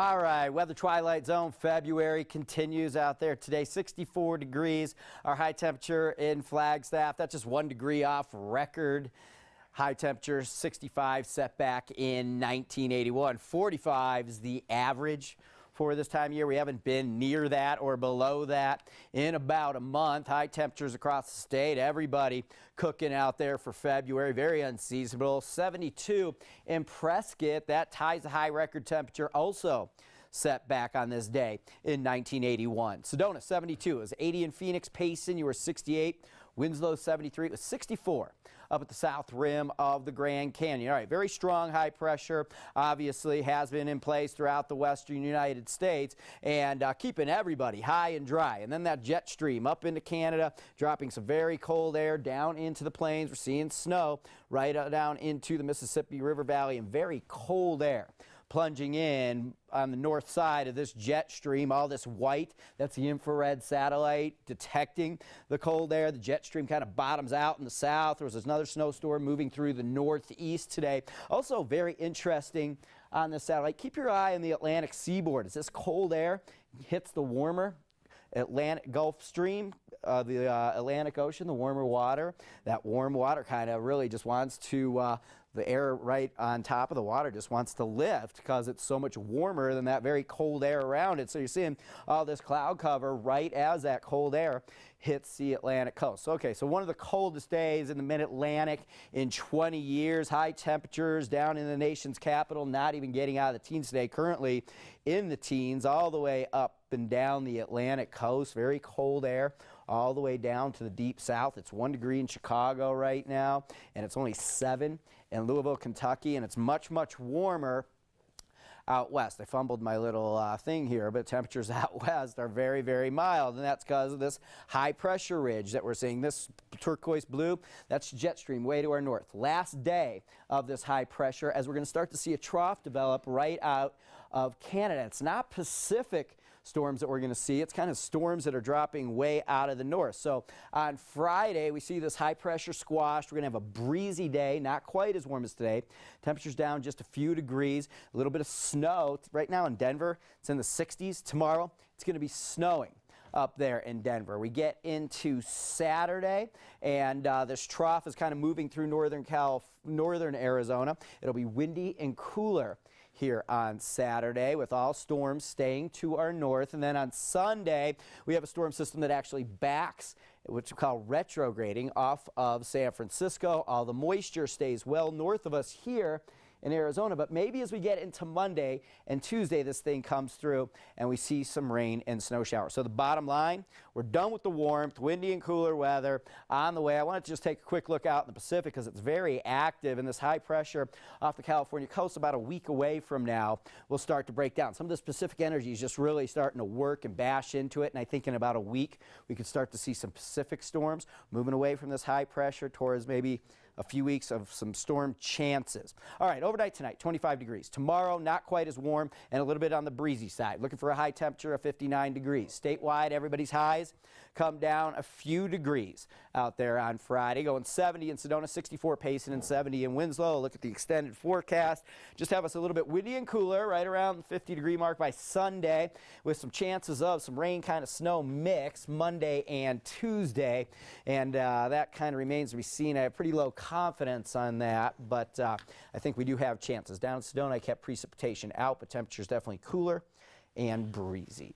All right, weather twilight zone February continues out there today. 64 degrees, our high temperature in Flagstaff. That's just 1 degree off record. High temperature 65 set back in 1981. 45 is the average for this time of year. We haven't been near that or below that in about a month. High temperatures across the state. Everybody cooking out there for February. Very unseasonable. 72 in Prescott. That ties the high record temperature also set back on this day in 1981. Sedona 72. It was 80 in Phoenix. Payson, you were 68. Winslow 73. It was 64 up at the south rim of the Grand Canyon. All right, very strong high pressure obviously has been in place throughout the western United States and keeping everybody high and dry. And then that jet stream up into Canada, dropping some very cold air down into the plains. We're seeing snow right down into the Mississippi River Valley and very cold air plunging in on the north side of this jet stream. All this white, that's the infrared satellite detecting the cold air. The jet stream kind of bottoms out in the south. There was another snowstorm moving through the northeast today. Also very interesting on this satellite, keep your eye on the Atlantic seaboard. As this cold air hits the warmer Atlantic Gulf Stream, the Atlantic Ocean, the warmer water, that warm water kind of really just wants to the air right on top of the water just wants to lift because it's so much warmer than that very cold air around it. So you're seeing all this cloud cover right as that cold air hits the Atlantic coast. Okay, so one of the coldest days in the mid-Atlantic in 20 years. High temperatures down in the nation's capital, not even getting out of the teens today. Currently in the teens all the way up and down the Atlantic coast. Very cold air all the way down to the deep south. It's 1 degree in Chicago right now, and it's only 7 in Louisville, Kentucky, and it's much, much warmer out west. I fumbled my little thing here, but temperatures out west are very, very mild, and that's because of this high pressure ridge that we're seeing. This turquoise blue, that's jet stream way to our north. Last day of this high pressure as we're going to start to see a trough develop right out of Canada. It's not Pacific storms that we're going to see. It's kind of storms that are dropping way out of the north. So on Friday, we see this high pressure squashed. We're going to have a breezy day, not quite as warm as today. Temperatures down just a few degrees, a little bit of snow. Right now in Denver, it's in the 60s. Tomorrow, it's going to be snowing up there in Denver. We get into Saturday, and this trough is kind of moving through northern Arizona. It'll be windy and cooler here on Saturday with all storms staying to our north. And then on Sunday, we have a storm system that actually backs, which we call retrograding, off of San Francisco. All the moisture stays well north of us here in Arizona, but maybe as we get into Monday and Tuesday, this thing comes through and we see some rain and snow showers. So the bottom line, we're done with the warmth, windy and cooler weather on the way. I wanted to just take a quick look out in the Pacific because it's very active, and this high pressure off the California coast about a week away from now will start to break down. Some of this Pacific energy is just really starting to work and bash into it, and I think in about a week we could start to see some Pacific storms moving away from this high pressure towards maybe a few weeks of some storm chances. All right, overnight tonight, 25 degrees. Tomorrow, not quite as warm and a little bit on the breezy side. Looking for a high temperature of 59 degrees. Statewide, everybody's highs come down a few degrees out there on Friday. Going 70 in Sedona, 64 Payson, and 70 in Winslow. Look at the extended forecast. Just have us a little bit windy and cooler, right around the 50-degree mark by Sunday, with some chances of some rain, kind of snow mix Monday and Tuesday. And that kind of remains to be seen. I have pretty low confidence on that, but I think we do have chances. Down in Sedona, I kept precipitation out, but temperatures definitely cooler and breezy.